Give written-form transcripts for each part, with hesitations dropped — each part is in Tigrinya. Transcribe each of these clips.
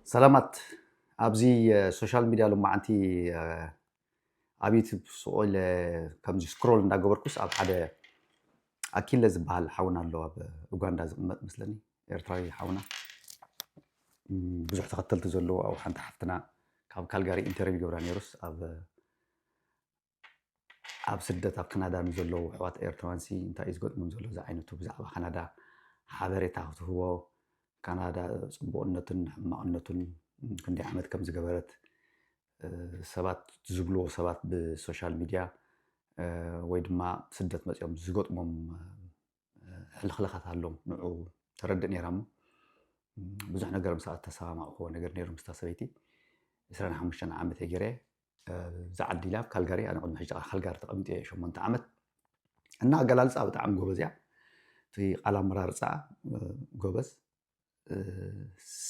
سلامات ابزي سوشيال ميديا لما انتي ابيت سؤال كم سكرول እንዳገበርኩስ ኣብ ሓደ ኣኪለ ዝበሃል ሓውና ኣለዋ ኣብ ኡጋንዳ ዝቕመጥ መስለኒ ኤርትራዊ ሓውና ብዙሕ ተኸተልቲ ዘለዎ ኣብ ሓንቲ ሓፍትና ካብ ካልጋሪ ኢንተርቪው ገብራ ነይሩስ ኣብ ስደት ኣብ ካናዳ ንዘለዉ ኣሕዋት ኤርትራውያንሲ እንታይ እዩ ዝገጥሞም ዘሎ ዛ ዓይነቱ ብዛዕባ ካናዳ ሓበሬታ ክትህቦ ካናዳ ጽቡቕነትን ሕማቕነትን ክንደይ ዓመት ከም ዝገበረት ሰባት ዝብልዎ ሰባት ብሶሻል ሚድያ ወይ ድማ ስደት መፅኦም ዝገጥሞም ሕልኽልኻት ኣሎም ንዑ ተረድእ ነይራ እሞ ብዙሕ ነገር ምስኣት ተሰማማዕኽዎ ነገር ነይሩ ምስታ ሰበይቲ 25 ዓመት ገይረ ዝዓዲ ኢላ ካልጋሪ ኣነ ቅድሚ ሕጂ ካልጋሪ ተቐሚጠ 8 ዓመት እና ኣገላልፃ ብጣዕሚ ጎበዝ እያ እቲ ቃል ኣመራርፃ ጎበዝ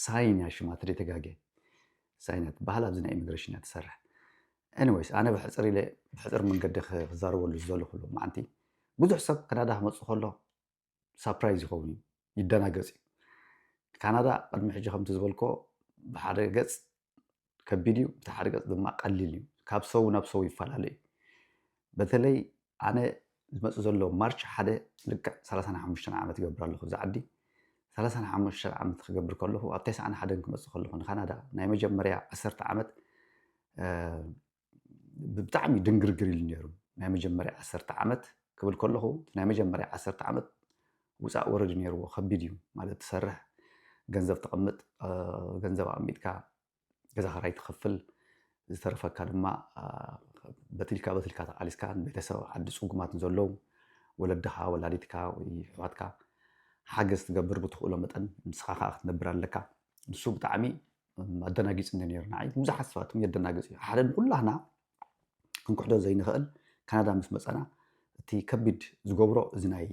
ሳይን እያ ሽማ ተደተጋገ ሳይነት ባህል ኣብዚ ናይ ኢሚግሬሽን እያ ትሰርሕ anyways ኣነ ብሕፅር መንገዲ ክዛረበሉ ዝደለኹ ኩሉ ማዓንቲ ብዙሕ ሰብ ካናዳ ክመፅእ ከሎ ሳፕራይዝ ይኸውን ይደናገፅ ካናዳ ቅድሚ ሕጂ ከምቲ ዝበልኮ ብሓደ ገፅ ከቢድ እዩ ብቲ ሓደ ገፅ ድማ ቀሊል እዩ ካብ ሰው ናብ ሰው ይፈላለዩ በተለይ ኣነ ዝመፅእ ዘሎ ማርች ሓደ ልክዕ 35 ዓመት ይገብር ኣለኹ ዝዓዲ 35 ዓመት ክገብር ከለኹ ኣብ 91 ክመፅእ ከለኹ ንካናዳ ናይ መጀመርያ 10 ዓመት ብጣዕሚ ድንግርግር ኢሉ ነይሩ ናይ መጀመርያ 10 ዓመት ክብል ከለኹ ናይ መጀመርያ 10 ዓመት ውፃእ ወረዲ ነይርዎ ከቢድ እዩ ማለት ትሰርሕ ገንዘብ ተቐምጥ ገንዘብ ኣሚጥካ ገዛ ክራይ ትኸፍል ዝተረፈካ ድማ በትልካ ተቃሊስካ ቤተሰብ ዓዲ ፅጉማት ዘለዉ ወለድኻ ወላዲትካ ወይ ኣሕዋትካ ሓገዝ ትገብር ብትኽእሎ መጠን ንስኻ ከዓ ክትነብር ኣለካ ንሱ ብጣዕሚ ኣደናጊፅ ነይሩ ንዓይ ብዙሓት ሰባት የደናግፅ እዩ ሓደ ኩላህና ክንኩሕዶ ዘይንኽእል ካናዳ ምስ መፀና እቲ ከቢድ ዝገብሮ እዚ ናይ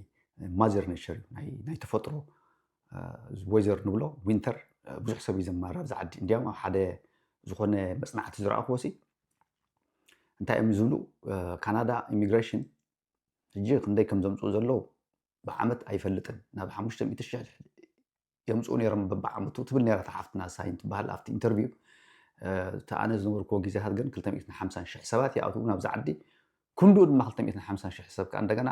ማዘር ኔቸር እዩ ናይ ተፈጥሮ ወይዘር ንብሎ ዊንተር ብዙሕ ሰብ እዩ ዘማራ ኣብ ዝዓዲ እንዲያውም ኣብ ሓደ ዝኾነ መፅናዕቲ ዝረኣኽዎ ሲ እንታይ እዮም ዝብሉ ካናዳ ኢሚግሬሽን ሕጂ ክንደይ ከም ዘምፅኡ ዘለዉ ብዓመት ኣይፈልጥን ናብ 500,000 የምፅኡ ነይሮም በብዓመቱ ትብል ነይራ ሓፍትና ሳይንት ባህል ኣብቲ ኢንተርቪው ተኣነ ዝነበርክዎ ግዜታት ግን 250,000 ሰባት ይኣትዉ ናብ ዝዓዲ ክንድኡ ድማ 250,000 ሰብ ከዓ እንደገና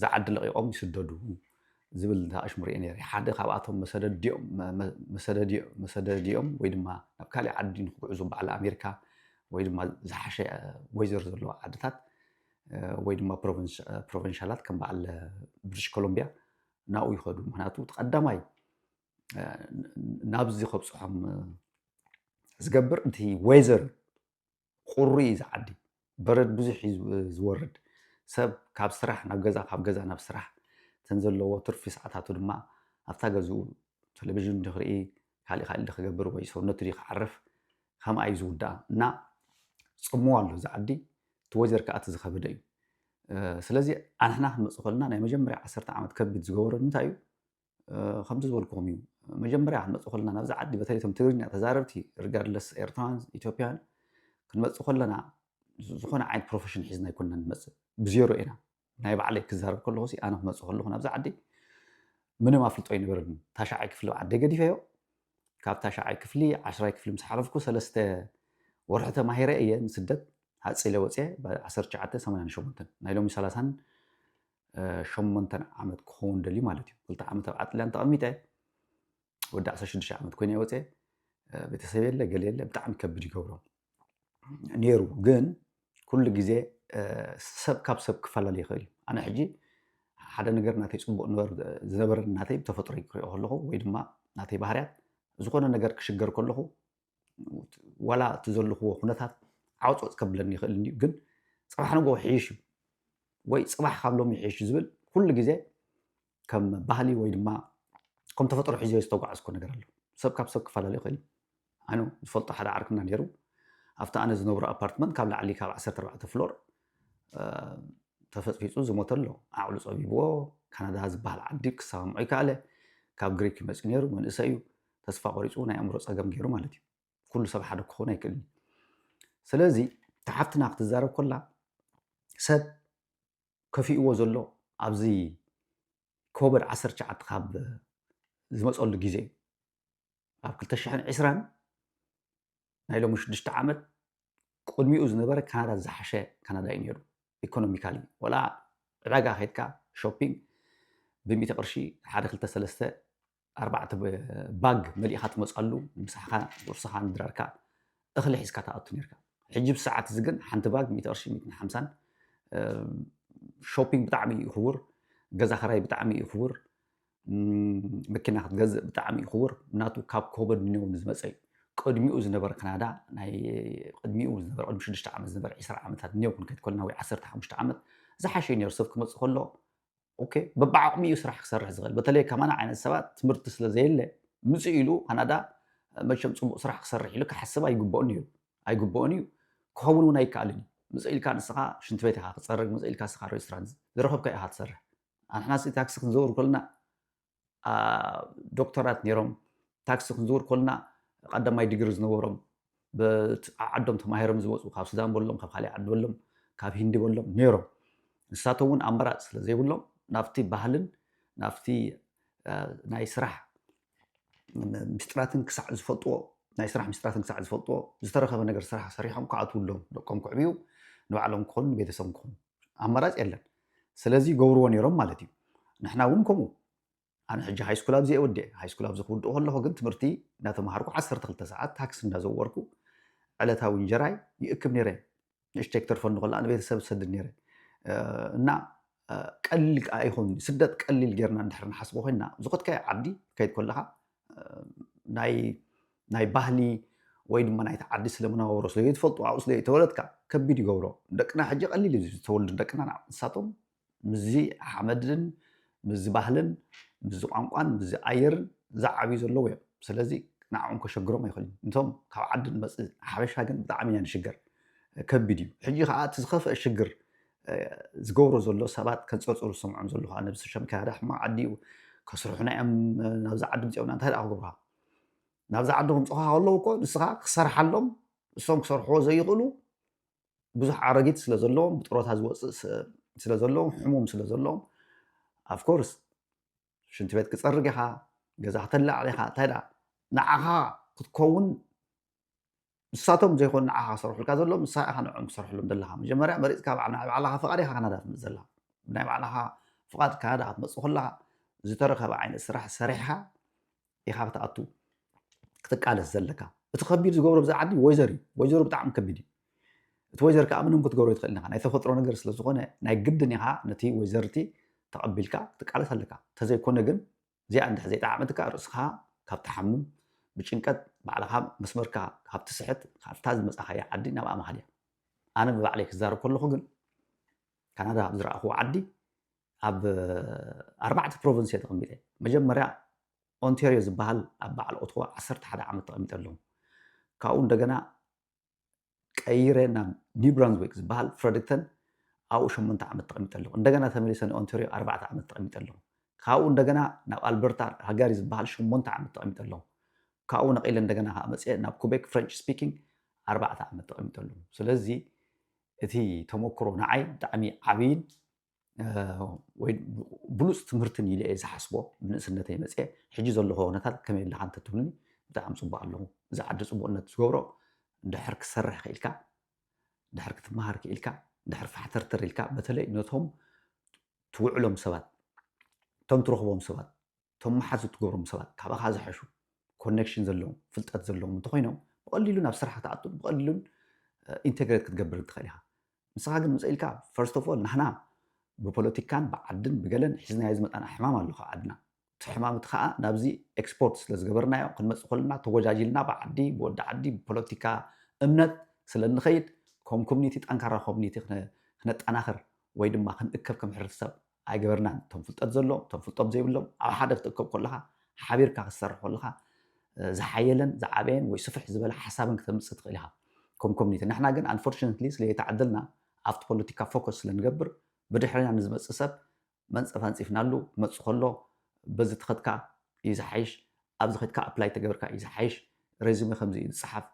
ዝዓዲ ለቂቖም ይስደዱ ዝብል ኣሽሙር እየ ነይረ ሓደ ካብኣቶም መሰደዲኦም ወይ ድማ ናብ ካሊእ ዓዲ ንክጉዕዙ በዓል ኣሜሪካ ወይ ድማ ዝሓሸ ወይዘር ዘለዎ ዓድታት ወይ ድማ ፕሮቪንሻላት ከም በዓል ብሪቲሽ ኮሎምቢያ ናብኡ ይኸዱ ምክንያቱ ተቐዳማይ ናብዚ ከብፅሖም ዝገብር እቲ ወይዘር ቁሪ ዝዓዲ በረድ ብዙሕ ዝወርድ ሰብ ካብ ስራሕ ናብ ገዛ ካብ ገዛ ናብ ስራሕ ተን ዘለዎ ትርፊ ሰዓታቱ ድማ ኣብታ ገዝኡ ቴሌቪዥን ድኽርኢ ካሊእ ክገብር ወይ ሰውነቱ ክዓርፍ ከምኣ እዩ ዝውዳእ እና ፅምዋ ኣሎ ዝዓዲ እቲ ወይዘር ከዓ እቲ ዝኸበደ እዩ ስለዚ ኣንሕና ክንመፅእ ከለና ናይ መጀመርያ 10 ዓመት ከቢድ ዝገበሮ እንታይ እዩ ከምቲ ዝበልክዎም እዩ መጀመርያ ክንመፅእ ከለና ናብዚ ዓዲ በተለይቶም ትግርኛ ተዛረብቲ ሪጋርድለስ ኤርትራውያን ኢትዮጵያን ክንመፅእ ከለና ዝኾነ ዓይነት ፕሮፌሽን ሒዝና ይኮንና ንመፅእ ብዜሮ ኢና ናይ ባዕለይ ክዛረብ ከለኹ ኣነ ክመፅእ ከለኹ ናብዚ ዓዲ ምንም ኣፍልጦ ኣይነበረኒ ታሻዓይ ክፍሊ ዓደ ገዲፈዮ ካብ ታሻዓይ ክፍሊ 10ይ ክፍሊ ምስ ሓለፍኩ 3 ወርሒ ተማሂረ እየ ንስደት ሃፂለ ወፅየ ብ1988 ናይ ሎሚ 38 ዓመት ክኸውን ደልዩ ማለት እዩ 2 ዓመት ኣብ ዓጥልያን ተቐሚጠ ወዲ 16 ዓመት ኮይነ ወፅየ ቤተሰብ የለ ገለ የለ ብጣዕሚ ከቢድ ይገብሮ ነይሩ ግን ኩሉ ግዜ ሰብ ካብ ሰብ ክፈላለ ይኽእል እዩ ኣነ ሕጂ ሓደ ነገር ናተይ ፅቡቕ ዝነበረ ናተይ ብተፈጥሮ ክሪኦ ከለኹ ወይ ድማ ናተይ ባህርያት ዝኾነ ነገር ክሽገር ከለኹ ዋላ እቲ ዘለኽዎ ኩነታት ዓውፅወፅ ከብለኒ ይኽእል እዩ ግን ፅባሕ ንጎ ሕይሽ ወይ ፅባሕ ካብ ሎሚ ሕይሽ ዝብል ኩሉ ግዜ ከም ባህሊ ወይ ድማ ከም ተፈጥሮ ሒዞ ዝተጓዓዝኮ ነገር ኣሎ ሰብ ካብ ሰብ ክፈላለ ይኽእል እዩ ኣነ ዝፈልጦ ሓደ ዓርክና ነይሩ ኣብቲ ኣነ ዝነብሮ ኣፓርትመንት ካብ ላዕሊ ካብ 14 ፍሎር ተፈፅፊፁ ዝሞተ ኣሎ ኣዕሉ ፀቢብዎ ካናዳ ዝበሃል ዓዲ ክሰማምዖ ይከኣለ ካብ ግሪክ ይመፅእ ነይሩ መንእሰይ እዩ ተስፋ ቆሪፁ ናይ ኣእምሮ ፀገም ገይሩ ማለት እዩ ኩሉ ሰብ ሓደ ክኾን ኣይክእልን ስለዚ ተሓፍትና ክትዛረብ ከላ ሰብ ከፊእዎ ዘሎ ኣብዚ ኮቪድ 19 ካብ ዝመፀሉ ግዜ ኣብ 2020 ናይ ሎሚ 6 ዓመት ቅድሚኡ ዝነበረ ካናዳ ዝሓሸ ካናዳ እዩ ነይሩ ኢኮኖሚካሊ ወላ ዕዳጋ ኸይድካ ሾፒንግ ብ100 ቅርሺ 1 2 3 4 ባግ መሊእኻ ትመፃሉ ምሳኻ ቁርስኻ ንድራርካ እኽሊ ሒዝካ ተኣቱ ነርካ ሕጂ ብሰዓት እዚ ግን ሓንቲ ባግ 100 ቅርሺ 150 ሾፒንግ ብጣዕሚ እዩ ክቡር ገዛ ክራይ ብጣዕሚ እዩ ክቡር መኪና ክትገዝእ ብጣዕሚ እዩ ክቡር ናቱ ካብ ኮበድ ኒው ዝመፀ እዩ ቅድሚኡ ዝነበረ ካናዳ ናይ ቅድሚኡ ዝነበረ ቅድሚ 6 ዓመት ዝነበረ 20 ዓመታት ኒው ክንከይድ ከለና ወይ 15 ዓመት ዝሓሸ ነይሩ ሰብ ክመፅእ ከሎ ኦኬ በባዕቅሚ እዩ ስራሕ ክሰርሕ ዝኽእል በተለይ ከማና ዓይነት ሰባት ትምህርቲ ስለ ዘየለ ምፅእ ኢሉ ካናዳ መቸም ፅቡቅ ስራሕ ክሰርሕ ኢሉ ክሓስብ ኣይግብኦን እዩ ኣይግብኦን እዩ ክኸውን እውን ኣይከኣልን ምፅእ ኢልካ ንስኻ ሽንቲ ቤት ኢኻ ክፀርግ ምፅእ ኢልካ ንስኻ ሬስቶራንት ዝረኸብካ ኢኻ ትሰርሕ ኣንሕና ታክሲ ክንዘውር ከለና ዶክተራት ነይሮም ታክሲ ክንዝውር ከለና ቀዳማይ ዲግሪ ዝነበሮም ዓዶም ተማሂሮም ዝመፁ ካብ ሱዳን በሎም ካብ ካሊእ ዓዲ በሎም ካብ ሂንዲ በሎም ነይሮም ንሳቶም እውን ኣማራፅ ስለ ዘይብሎም ናብቲ ባህልን ናብቲ ናይ ስራሕ ምስጢራትን ክሳዕ ዝፈልጥዎ ናይ ስራሕ ምስጢራትን ክሳዕ ዝፈልጥዎ ዝተረኸበ ነገር ስራሕ ሰሪሖም ክኣትውሎም ደቆም ክዕብዩ ንባዕሎም ክኾኑ ቤተሰቦም ክኾኑ ኣማራፅ የለን ስለዚ ገብርዎ ነይሮም ማለት እዩ ንሕና እውን ከምኡ ኣነ ሕጂ ሃይስኩል ኣብዘ የወድእ ሃይስኩል ኣብዘ ክውድእ ከለኹ ግን ትምህርቲ እናተምሃርኩ 12 ሰዓት ታክሲ እንዳዘወርኩ ዕለታዊ እንጀራይ ይእክብ ነይረ ንእሽተይ ክተርፈኒ ከላ ንቤተሰብ ዝሰድድ ነይረ እና ቀሊል ኣይኹን ስደት ቀሊል ጌርና እንድሕር ንሓስቦ ኮይና ዝኸትካዮ ዓዲ ከይድ ከለኻ ናይ ባህሊ ወይ ድማ ናይቲ ዓዲ ስለምናበሮ ስለዘይትፈልጡ ኣብኡ ስለዘይተወለድካ ከቢድ ይገብሮ ደቅና ሕጂ ቀሊል እዩ ዝተወልዱ ደቅና ንሳቶም ምዚ ሓመድን ምዚ ባህልን ምዚ ቋንቋን ምዚ ኣየርን ዝዓብዩ ዘለዎ እዮም ስለዚ ንዓኦም ከሸግሮም ኣይኽእልን እንቶም ካብ ዓዲ ንመፅእ ሓበሻ ግን ብጣዕሚ ኢና ንሽገር ከቢድ እዩ ሕጂ ከዓ እቲ ዝኸፍአ ሽግር ዝገብሮ ዘሎ ሰባት ከንፀርፅሩ ዝሰምዖም ዘለኹ ኣነ ብሰሸም ካናዳ ሕማቅ ዓዲ እዩ ከስርሑና እዮም ናብዛ ዓዲ ምፅኦምና እንታይ ደኣ ክገብርካ ናብዛ ዓዲ ከምፅኻ ከለዉ እኮ ንስኻ ክሰርሓሎም እሶም ክሰርሕዎ ዘይኽእሉ ብዙሕ ኣረጊት ስለ ዘለዎም ብጥሮታ ዝወፅእ ስለ ዘለዎም ሕሙም ስለ ዘለዎም ኣፍኮርስ ሽንቲ ቤት ክፀርግ ኢኻ ገዛ ክተላዕል ኢኻ እንታይ ደኣ ንዓኻ ክትከውን ንሳቶም ዘይኮኑ ንዓኻ ክሰርሑልካ ዘሎም ንሳ ኢኻ ንዕኦም ክሰርሕሎም ዘለካ መጀመርያ መሪፅካ ናይ ባዕልኻ ፍቓድ ኢኻ ካናዳ ትመፅእ ዘለካ ናይ ባዕልኻ ፍቓድ ካናዳ ክትመፅእ ከለካ ዝተረኸበ ዓይነት ስራሕ ሰሪሕካ ኢኻ ክትኣቱ ክትቃለስ ዘለካ እቲ ከቢድ ዝገብሮ ብዛ ዓዲ ወይዘር እዩ ወይዘሮ ብጣዕሚ ከቢድ እዩ እቲ ወይዘር ከዓ ምንም ክትገብሮ ይትኽእል ኢኻ ናይ ተፈጥሮ ነገር ስለዝኾነ ናይ ግድን ኢኻ ነቲ ወይዘርቲ ተቐቢልካ ክትቃለስ ኣለካ እንተዘይኮነ ግን እዚኣ እንድሕ ዘይጠዓመትካ ርእስኻ ካብ ተሓምም ብጭንቀት ባዕልኻ መስመርካ ካብ ትስሕት ካብታ ዝመፃኻዮ ዓዲ ናብኣ መኻድያ ኣነ ብባዕለይ ክዛረብ ከለኹ ግን ካናዳ ኣብ ዝረኣኽዎ ዓዲ ኣብ 4 ፕሮቪንስ እየ ተቐሚጠ መጀመርያ ኦንታሪዮ ዝበሃል ኣብ በዓል ኦቶዋ 11 ዓመት ተቐሚጠ ኣለኹ ካብኡ እንደገና ቀይረ ናብ ኒው ብራንዝዊክ ዝበሃል ፍሬደሪክተን ኣብኡ 8 ዓመት ተቐሚጠ ኣለኹ እንደገና ተመሊሰ ንኦንታሪዮ 4 ዓመት ተቐሚጠ ኣለኹ ካብኡ እንደገና ናብ ኣልበርታ ሃጋሪ ዝበሃል 8 ዓመት ተቐሚጠ ኣለኹ ካብኡ ነቒለ እንደገና ከዓ መፅአ ናብ ኩቤክ ፍሬንች ስፒኪንግ 4 ዓመት ተቐሚጠ ኣለኹ ስለዚ እቲ ተመክሮ ንዓይ ብጣዕሚ ዓብይን ወይ ብሉፅ ትምህርትን ኢለ እየ ዝሓስቦ ብንእስነተይ መፅአ ሕጂ ዘለኹ ኩነታት ከመይ ኣለካ እንተትብልኒ ብጣዕሚ ፅቡቅ ኣለኹ እዚ ዓዲ ፅቡቅነት ዝገብሮ እንድሕር ክሰርሕ ክኢልካ እንድሕር ክትመሃር ክኢልካ እንድሕር ፋሕተርተር ኢልካ በተለይ ነቶም ትውዕሎም ሰባት እቶም ትረኽቦም ሰባት እቶም መሓዙ ትገብሮም ሰባት ካብኻ ዝሓሹ ኮኔክሽን ዘለዎም ፍልጠት ዘለዎም እንተኮይኖም ብቐሊሉ ናብ ስራሕ ክትኣቱን ብቐሊሉን ኢንቴግሬት ክትገብር ትኽእል ኢኻ ንስኻ ግን ምፅእ ኢልካ ፈርስት ኦፍ ኦል ንሕና ብፖለቲካን ብዓድን ብገለን ሒዝናዮ ዝመጣና ሕማም ኣሎ ካብ ዓድና እቲ ሕማም እቲ ከዓ ናብዚ ኤክስፖርት ስለ ዝገበርናዮ ክንመፅእ ከለና ተጎጃጅልና ብዓዲ ብወዲ ዓዲ ብፖለቲካ እምነት ስለ ንኸይድ ከም ኮሚኒቲ ጠንካራ ኮሚኒቲ ክነጠናኽር ወይ ድማ ክንእከብ ከም ሕብረተሰብ ኣይገበርናን እቶም ፍልጠት ዘሎም እቶም ፍልጠት ዘይብሎም ኣብ ሓደ ክትእከብ ከለካ ሓቢርካ ክትሰርሕ ከለካ ዝሓየለን ዝዓበየን ወይ ስፍሕ ዝበለ ሓሳብን ክተምፅእ ትኽእል ኢኻ ከም ኮሚኒቲ ንሕና ግን አንፎርቹነትሊ ስለዘይተዓደልና ኣብቲ ፖለቲካ ፎከስ ስለንገብር ብድሕሪና ንዝመፅእ ሰብ መንፀፍ ኣንፂፍናሉ ክመፅእ ከሎ በዚ ትኸድካ እዩ ዝሓይሽ ኣብዚ ኸድካ ኣፕላይ ተገበርካ እዩ ዝሓይሽ ሬዚሜ ከምዚ እዩ ዝፅሓፍ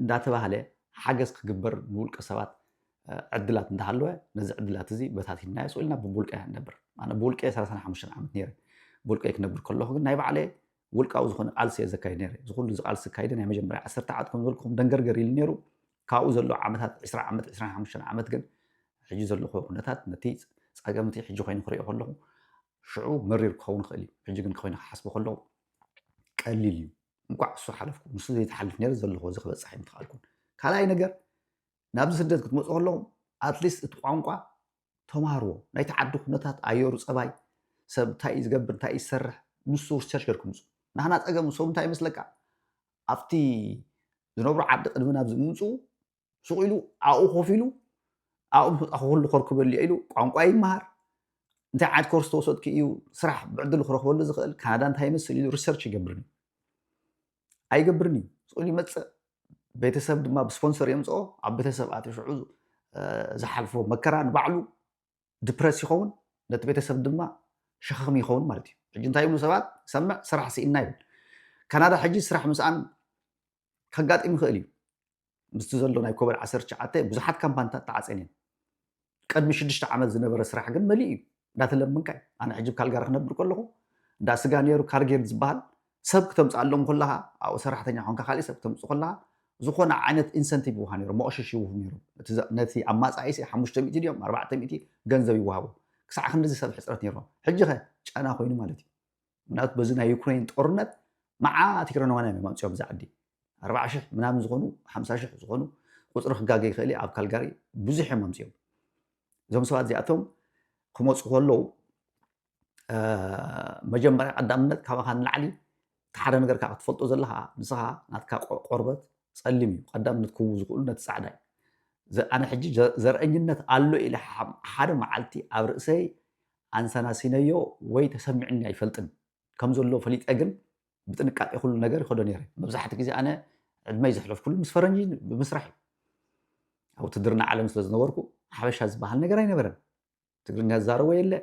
እንዳተባሃለ ሓገዝ ክግበር ንውልቀ ሰባት ዕድላት እንዳሃለወ ነዚ ዕድላት እዚ በታቲናዮ ስኢልና ብውልቀ ንነብር ኣነ ብውልቀ 35 ዓመት ነይረ ብውልቀ ክነብር ከለኹ ግን ናይ ባዕለ ውልቃዊ ዝኾነ ቃልሲ እየ ዘካይድ ነይረ ዝኩሉ ዝቃልሲ ካይደ ናይ መጀመርያ 10 ዓመት ከም ዝበልኩም ደንገርገር ኢሉ ነይሩ ካብኡ ዘሎ ዓመታት 20 ዓመት 25 ዓመት ግን ሕጂ ዘለኹ ኩነታት ነቲ ፀገምቲ ሕጂ ኮይኑ ክሪኦ ከለኹ ሽዑ መሪር ክኸውን ይኽእል እዩ ሕጂ ግን ኮይኑ ክሓስቦ ከለኹ ቀሊል እዩ እንኳዕ እሱ ሓለፍኩ ንሱ ዘይተሓልፍ ነይሩ ዘለኹ እዚ ክበፅሕ ይምትኽኣልኩን ካልኣይ ነገር ናብዚ ስደት ክትመፁ ከለኹም ኣትሊስት እቲ ቋንቋ ተማሃርዎ ናይቲ ዓዲ ኩነታት ኣየሩ ፀባይ ሰብ እንታይ እዩ ዝገብር እንታይ እዩ ዝሰርሕ ንሱ ሪሰርች ጌርኩም ምፁ ንሕና ፀገም ሰብ እንታይ ይመስለካ ኣብቲ ዝነብሩ ዓዲ ቅድሚ ናብዚ ምምፅኡ ሱቕ ኢሉ ኣብኡ ኮፍ ኢሉ ኣብኡ ምፅኣኹ ኩሉ ከርክበሉ ኢሉ ቋንቋ ይመሃር እንታይ ዓይነት ኮርስ ተወሰድኪ እዩ ስራሕ ብዕድል ክረክበሉ ዝኽእል ካናዳ እንታይ ይመስል ኢሉ ሪሰርች ይገብርኒ ኣይገብርኒ ሱቕ ይመፅእ ቤተሰብ ድማ ብስፖንሰር የምፅኦ ኣብ ቤተሰብ ኣትዩ ሽዑ ዝሓልፎ መከራ ንባዕሉ ዲፕረስ ይኸውን ነቲ ቤተሰብ ድማ ሸኸም ይኸውን ማለት እዩ ሕጂ እንታይ ይብሉ ሰባት ሰምዕ ስራሕ ስኢና ይብል ካናዳ ሕጂ ስራሕ ምስኣን ከጋጥም ይኽእል እዩ ምስቲ ዘሎ ናይ ኮቪድ 19 ብዙሓት ካምፓኒታት ተዓፀን እየን ቅድሚ 6 ዓመት ዝነበረ ስራሕ ግን መሊእ እዩ እንዳተለመንካ እዩ ኣነ ሕጂ ካልጋሪ ክነብር ከለኹ እንዳ ስጋ ነይሩ ካርጌር ዝበሃል ሰብ ክተምፅኣሎም ከለኻ ኣብኡ ሰራሕተኛ ኮንካ ካሊእ ሰብ ክተምፅኡ ከለኻ ዝኾነ ዓይነት ኢንሰንቲቭ ይወሃብ ነይሩ መቐሸሽ ይውህብ ነይሩ ነቲ ኣማፃኢ 500 ድዮም 400 ገንዘብ ይወሃቡ ክሳዕ ክንዲዚ ሰብ ሕፅረት ነይሮም ሕጂ ኸ ጨና ኮይኑ ማለት እዩ ምክንያቱ በዚ ናይ ዩክሬን ጦርነት መዓት ዩክሬናውያን እዮም መምፅኦም እዚ ዓዲ 40,000 ምናምን ዝኾኑ 50,000 ዝኾኑ ቁፅሪ ክጋገ ይኽእል ኣብ ካልጋሪ ብዙሕ እዮም መምፅኦም እዞም ሰባት እዚኣቶም ክመፁ ከለዉ መጀመርያ ቀዳምነት ካባኻ ንላዕሊ እቲ ሓደ ነገር ካብ ክትፈልጦ ዘለካ ንስኻ ናትካ ቆርበት ፀሊም እዩ ቀዳምነት ክህቡ ዝኽእሉ ነቲ ፃዕዳ እዩ ኣነ ሕጂ ዘርአኝነት ኣሎ ኢለ ሓደ መዓልቲ ኣብ ርእሰይ ኣንሰናሲነዮ ወይ ተሰሚዕኒ ኣይፈልጥን ከም ዘሎ ፈሊጠ ግን ብጥንቃቄ ኩሉ ነገር ይኸዶ ነይረ መብዛሕቲ ግዜ ኣነ ዕድመይ ዘሕለፍኩሉ ምስ ፈረንጂ ብምስራሕ እዩ ኣብ ውትድርና ዓለም ስለ ዝነበርኩ ሓበሻ ዝበሃል ነገር ኣይነበረን ትግርኛ ዝዛረቦ የለ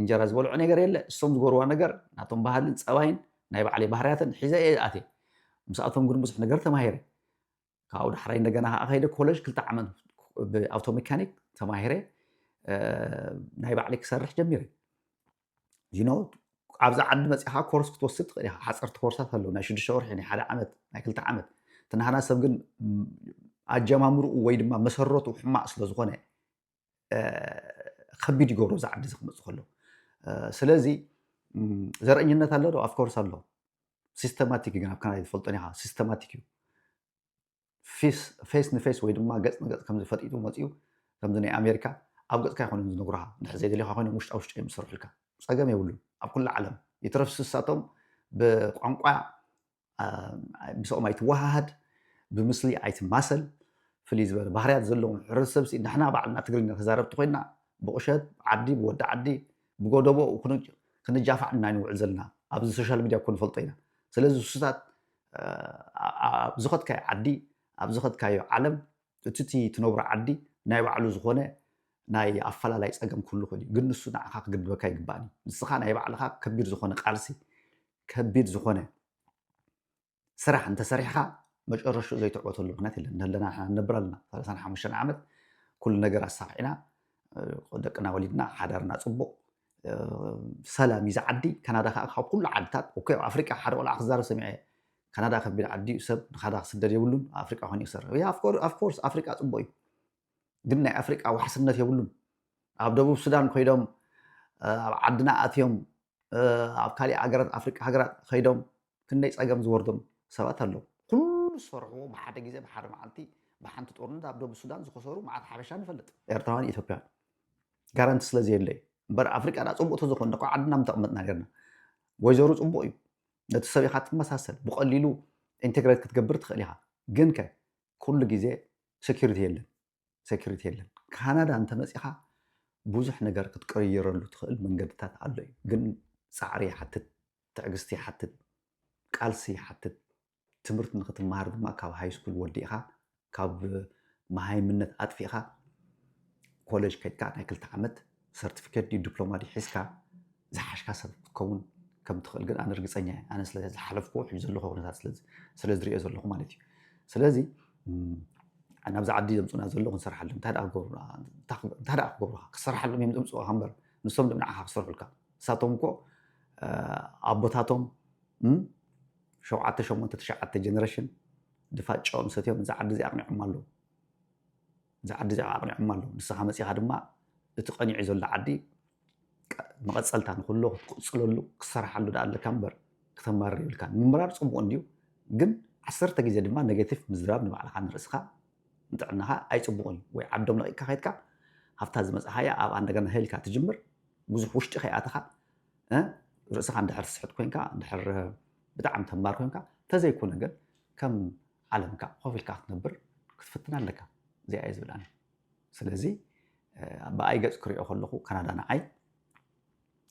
እንጀራ ዝበልዖ ነገር የለ እሶም ዝገበርዋ ነገር ናቶም ባህልን ፀባይን ናይ ባዕለይ ባህርያትን ሒዘ እየ ኣትየ ምስኣቶም ግን ብዙሕ ነገር ተማሂረ ካብኡ ዳሕራይ እንደገና ከዓ ከይደ ኮሌጅ 2 ዓመት ብኣውቶ ሜካኒክ ተማሂረ ናይ ባዕለይ ክሰርሕ ጀሚረ ዩኖ ኣብዛ ዓዲ መፂኻ ኮርስ ክትወስድ ትኽእል ኢኻ ሓፀርቲ ኮርሳት ኣለዉ ናይ 6 ወርሒ ናይ 1 ዓመት ናይ 2 ዓመት እቲ ንሓና ሰብ ግን ኣጀማምርኡ ወይ ድማ መሰረቱ ሕማቅ ስለ ዝኾነ ከቢድ ይገብሮ እዚ ዓዲ ዝክመፅእ ከሎ ስለዚ ዘርአኝነት ኣሎ ዶ ኣፍኮርስ ኣሎ ሲስተማቲክ ግን ኣብ ካናዳ ትፈልጦን ኢኻ ሲስተማቲክ እዩ ፌስ ንፌስ ወይ ድማ ገፅ ንገፅ ከምዚ ፈጢጡ መፅኡ ከምዚ ናይ ኣሜሪካ ኣብ ገፅካ ይኮኑን ዝነግሩኻ ንድሕር ዘይደለኻ ኮይኖም ውሽጣ ውሽጢ እዮም ዝሰርሑልካ ፀገም የብሉን ኣብ ኩሉ ዓለም ይትረፍ ስሳቶም ብቋንቋ ምስኦም ኣይትወሃሃድ ብምስሊ ኣይትማሰል ፍልይ ዝበለ ባህርያት ዘለዎም ሕብረተሰብ ንሕና ባዕልና ትግርኛ ተዛረብቲ ኮይና ብቁሸት ዓዲ ብወዲ ዓዲ ብጎደቦ ክንጃፋዕ ኢና ንውዕል ዘለና ኣብዚ ሶሻል ሚድያ እኮ ንፈልጦ ኢና ስለዚ እሱታት ኣብ ዝኸድካዮ ዓዲ ኣብ ዝኸድካዮ ዓለም እቲ ትነብሮ ዓዲ ናይ ባዕሉ ዝኾነ ናይ ኣፈላላይ ፀገም ኩሉ ክእል እዩ ግን ንሱ ንዓኻ ክግድበካ ይግባእኒ ንስኻ ናይ ባዕልኻ ከቢድ ዝኾነ ቃልሲ ከቢድ ዝኾነ ስራሕ እንተሰሪሕካ መጨረሹ ዘይትዕወተሉ ምክንያት የለን ንህለና ንነብር ኣለና 35 ዓመት ኩሉ ነገር ኣሳኺዕና ደቅና ወሊድና ሓዳርና ፅቡቕ ሰላም እዩ ዝዓዲ ካናዳ ከዓ ካብ ኩሉ ዓድታት ኦኬ ኣፍሪቃ ሓደ ቆልዓ ክዛረብ ሰሚዐ ካናዳ ከቢድ ዓዲ እዩ ሰብ ንካዳ ክስደድ የብሉን ኣፍሪቃ ኮይኑ ይሰርሕ ኣፍኮርስ ኣፍሪቃ ፅቡቅ እዩ ግን ናይ ኣፍሪቃ ዋሕስነት የብሉን ኣብ ደቡብ ሱዳን ከይዶም ኣብ ዓድና ኣትዮም ኣብ ካሊእ ሃገራት ኣፍሪቃ ሃገራት ከይዶም ክንደይ ፀገም ዝወርዶም ሰባት ኣለዉ ኩሉ ዝሰርሕዎ ብሓደ ግዜ ብሓደ መዓልቲ ብሓንቲ ጦርነት ኣብ ደቡብ ሱዳን ዝኸሰሩ መዓት ሓበሻ ንፈልጥ ኤርትራዋን ኢትዮጵያን ጋራንቲ ስለዘየለ እዩ እምበር ኣፍሪቃ ዳ ፅቡቅ ተዝኾን ኳ ዓድና ምተቐመጥና ነርና ወይዘሩ ፅቡቅ እዩ ነቲ ሰብ ኢኻ ትመሳሰል ብቐሊሉ ኢንቴግሬት ክትገብር ትኽእል ኢኻ ግን ከ ኩሉ ግዜ ሴኪሪቲ የለን ካናዳ እንተመፂኻ ብዙሕ ነገር ክትቀይረሉ ትኽእል መንገድታት ኣሎ እዩ ግን ፃዕሪ ይሓትት ትዕግስቲ ይሓትት ቃልሲ ይሓትት ትምህርቲ ንክትመሃር ድማ ካብ ሃይስኩል ወዲእኻ ካብ መሃይምነት ኣጥፊእኻ ኮሌጅ ከይድካ ናይ 2 ዓመት ሰርቲፊኬት ዲፕሎማ ሒዝካ ዝሓሽካ ሰብ ክትከውን ከም ትኽእል ግን ኣነ ርግፀኛ እየ ኣነ ስለዝሓለፍኩ ሕጂ ዘለኹ ኩነታት ስለዝሪኦ ዘለኹ ማለት እዩ ስለዚ ናብዚ ዓዲ ዘምፁና ዘሎ ክንሰርሓሎም እንታይ ደኣ ክገብሩካ ክሰርሓሎም እዮም ዘምፅኡካ እምበር ንሶም ድማ ንዓኻ ክሰርሑልካ ንሳቶም እኮ ኣቦታቶም شوعة شومون تتشعت جنريشن دفاع شوم ستيوم زعد زي أقنع مالو زعد زي أقنع مالو نسخة مسيح هذا ما تقنع يزول عدي مقصلتان كله قصلو كسرح له دال كامبر كتماري الكان ممرار صبو انديو ግን 10 ግዜ ድማ ኔጌቲቭ ምዝራብ ንባዕልካ ንርእስካ ንጥዕናኻ ኣይፅቡቕን ወይ ዓዶም ለቂካ ከይድካ ሃብታ ዝመፅሓያ ኣብ እንደገና ሄልካ ትጅምር ብዙሕ ውሽጢ ከይኣትኻ ርእስኻ እንድሕር ትስሕት ኮንካ እንድሕር ብጣዕሚ ተማር ኮንካ ተዘይኮነ ግን ከም ዓለምካ ኮፍ ኢልካ ክትነብር ክትፍትና ኣለካ እዚኣ እየ ዝብላኒ ስለዚ ብኣይ ገፅ ክሪኦ ከለኹ ካናዳ ንዓይ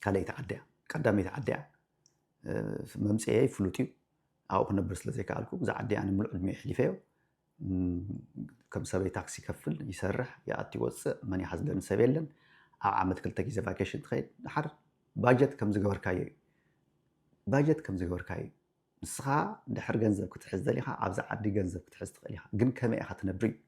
ካልአይቲ ዓድያ ቀዳመይቲ ዓድያ መምፅኤ ይፍሉጥ እዩ أو كنا برسل زي كالكو زعدي أنا ملء المية حليفيو كم سبي تاكسي كفل يسرح يأتي وص ماني حزلن سبيلن أو عملت كل تجي زفاكيشن تخيل حر باجت كم زجور كاي باجت كم زجور كاي نسخة دحر جنزب كنت حز ليها عبز عدي جنزب كنت حز ليها جن كم أخذ نبري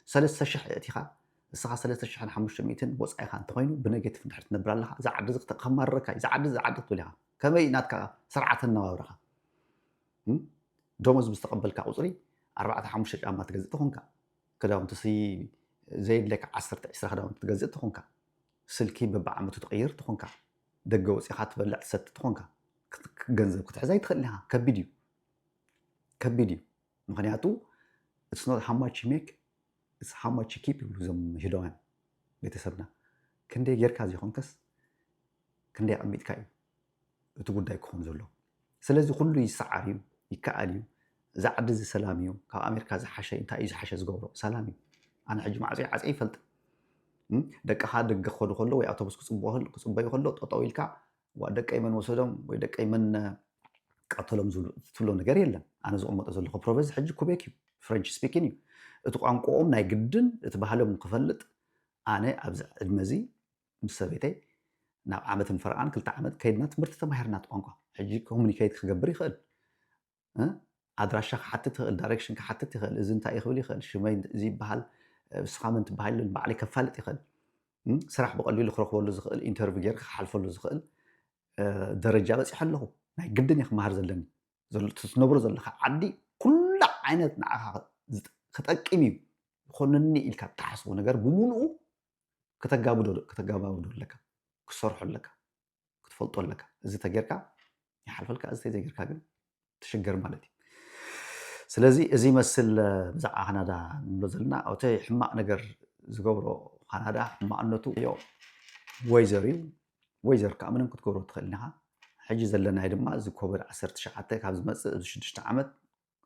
سلسة شح يأتيها السخة سلسة شح حمش ميتين وص أي خان تغينو بنجت في نحرت نبر لها زعد رزق تقمر ركاي زعد طولها كم يناتك سرعة النوارها دومز مستقبلك عصري 4-5 عامات تجزئت هونكا كده وانت سي زايد لك 10 عامات تجزئت هونكا سلكي ببعمته تغيرت هونكا دقه وسيخات بلع ست هونكا جنزب كنت حزاي تخليها كفيديو مخنياتو it's not how much you make it's how much you keep زم هدوان بيتسبنا كندي يركز يخونكس كندي عميد كاي تقول دايك خون زلو سلازي كله يسعريو يكاليو زعد زي سلاميو كا امريكا زحشه انت اي زحشه زغورو سلامي انا حج معزي عزي فلت دق ها دق خود خلو وي اوتوبس كصبي خلو ططويلكا ودق يمن وسدم وي دق يمن قتلهم زلو ነገር የለም انا زقمط زلخو بروفيس حج كوبيكيو فرنش سبيكينيو اتو ቋንቋኦም ናይ ግድን እቲ ባህሎም ክፈልጥ ኣነ ኣብዛ ዕድመዚ ምስ ሰበይተይ ናብ ዓመትን ፈርዓን 2 ዓመት ከይድና ትምህርቲ ተማሂርና ቋንቋ ሕጂ ኮሙኒኬት ክገብር ይኽእል ኣድራሻ ክሓትት ይኽእል ዳይሬክሽን ክሓትት ይኽእል እዚ እንታይ ይኽእል ይኽእል ሽመይ እዚ ይበሃል ስኻመንት በሃል ባዕሊ ከፋልጥ ይኽእል ስራሕ ብቐሊሉ ክረክበሉ ዝኽእል ኢንተርቪው ጌርካ ክሓልፈሉ ዝኽእል ደረጃ በፂሕ ኣለኹ ናይ ግድን ይክመሃር ዘለኒ ትነብሮ ዘለካ ዓዲ ኩላ ዓይነት ንዓኻ ክጠቅም እዩ ይኾነኒ ኢልካ ትሓስቦ ነገር ብምሉኡ ከተጋባብዶ ኣለካ ክሰርሖ ኣለካ ክትፈልጦ ኣለካ እዚ ተጌርካ ይሓልፈልካ እዚ ተዘይጌርካ ግን تشجر مالتي سلازي ازي مثل بزع كندا نزلنا او تي حماق نجر زغبرو كندا حماقنتو يو ويزر كامن كنت كبرو تخلينها حجي زلنا هي دما زي كوبر 19 كاب زمص 6 عامت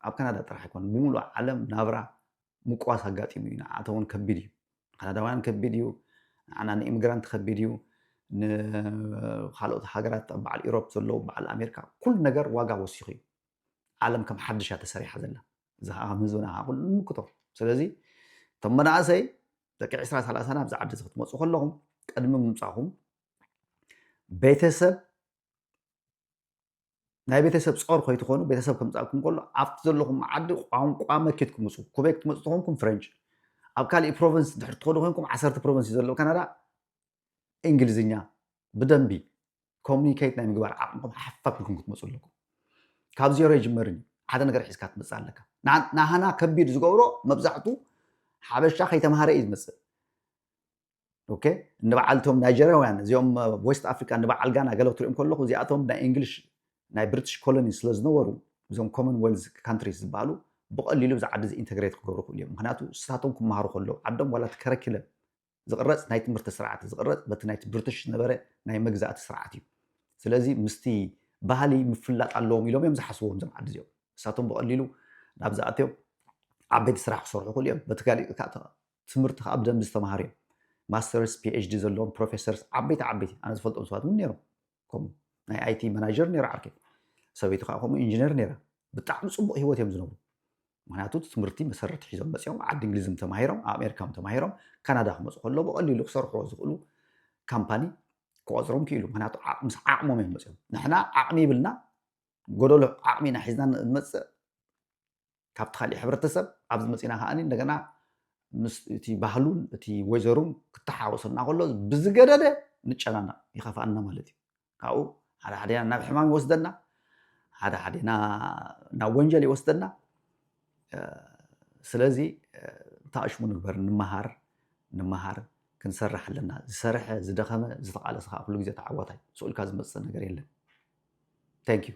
اب كندا طرح يكون بمولو عالم نابرا مقواس اغاطيمينا اتون كبيديو كنداوያን كبيديو انا ايميغرانت كبيديو خالوت هاجرات بعد اوروب زلو بعد امريكا كل نجر واقع وسيخي عالم كم حدش تسريح زلنا زها مزونا كل مكتوب سلازي تمنا اسي دقيق 10 سنه بزعد زخت مصو كلهم قدم ممصاهم ቤተሰብ ናይ ቤተሰብ ጾር ኮይኑ ትኾኑ ቤተሰብ ከም ጻልኩም ከሎ ኣብቲ ዘለኹም ዓዲ ቋንቋ መኪትኩም ሙሱ ኩቤክ ትመጽኹም ፍሬንች ኣብ ካልእ ፕሮቪንስ ድሕር ትኾኑ ኮይንኩም 10 ፕሮቪንስ ዘሎ ካናዳ እንግሊዝኛ ብደንቢ ኮሙኒኬት ናይ ምግባር ዓቕምኩም ሓፋፍልኩም ክትመጹ ኣለኩም ካብ ዜሮ ይጅመርኒ ሓደ ነገር ሒዝካ ትመጽእ ኣለካ ናሃና ከቢድ ዝገብሮ መብዛሕቱ ሓበሻ ከይተማሃረ እዩ ዝመጽእ ኦኬ ንበዓልቶም ናይጀሪያውያን እዚኦም ዌስት ኣፍሪካ ንበዓል ጋና ገለ ትሪኦም ከለኹ እዚኣቶም ናይ እንግሊሽ ናይ ብሪቲሽ ኮሎኒ ስለ ዝነበሩ እዞም ኮመንዌልዝ ካንትሪስ ዝበሃሉ ብቐሊሉ ብዛዕዲ ኢንተግሬት ክገብሩ ክእሉ እዮም ምክንያቱ ንሳቶም ክመሃሩ ከለዉ ዓዶም ዋላ ትከረኪለም ዝቕረፅ ናይ ትምህርቲ ስርዓት ዝቕረፅ በቲ ናይቲ ብሪቲሽ ነበረ ናይ መግዛእቲ ስርዓት እዩ ስለዚ ምስቲ ባህሊ ምፍላጥ ኣለዎም ኢሎም እዮም ዝሓስብዎም ዞም ዓዲ እዚኦም ንሳቶም ብቐሊሉ ናብ ዝኣትዮም ዓበይቲ ስራሕ ክሰርሑ ክእሉ እዮም በቲ ካሊእ ትምህርቲ ከዓ ብደንቢ ዝተምሃሩ እዮም ማስተርስ ፒኤችዲ ዘለዎም ፕሮፌሰርስ ዓበይቲ ኣነ ዝፈልጦም ሰባት እውን ነይሮም ከምኡ ናይ አይቲ ማናጀር ነይራ ዓርኬ ሰበይቲ ከዓ ከምኡ ኢንጂነር ነይራ ብጣዕሚ ፅቡቅ ሂወት እዮም ዝነብሩ ምክንያቱ ትምህርቲ መሰረት ሒዞም መፅኦም ዓዲ እንግሊዝም ተማሂሮም ኣሜሪካም ተማሂሮም ካናዳ ክመፁ ከሎ ብቐሊሉ ክሰርሕዎ ዝኽእሉ ካምፓኒ ክቆፅሮም ክኢሉ ምክንያቱ ምስ ዓቕሞም እዮም መፅኦም ንሕና ዓቕሚ ይብልና ጎደሎ ዓቕሚና ሒዝና ንመፅእ ካብቲ ካሊእ ሕብረተሰብ ኣብዚ መፂና ከዓኒ እንደገና ምስ እቲ ባህሉን እቲ ወይዘሩን ክተሓወሰና ከሎ ብዝገደደ ንጨናና ይኸፋአና ማለት እዩ ካብኡ ሓደ ናብ ሕማም ይወስደና ሓደ ናብ ወንጀል ይወስደና ስለዚ ታሽሙ ንግበር ንመሃር ክንሰርሕ ኣለና ዝሰርሐ ዝደኸመ ዝተቃለሰ ኩሉ ግዜ ተዓወታይ ስኡልካ ዝመፅእ ነገር የለን ታንክ ዩ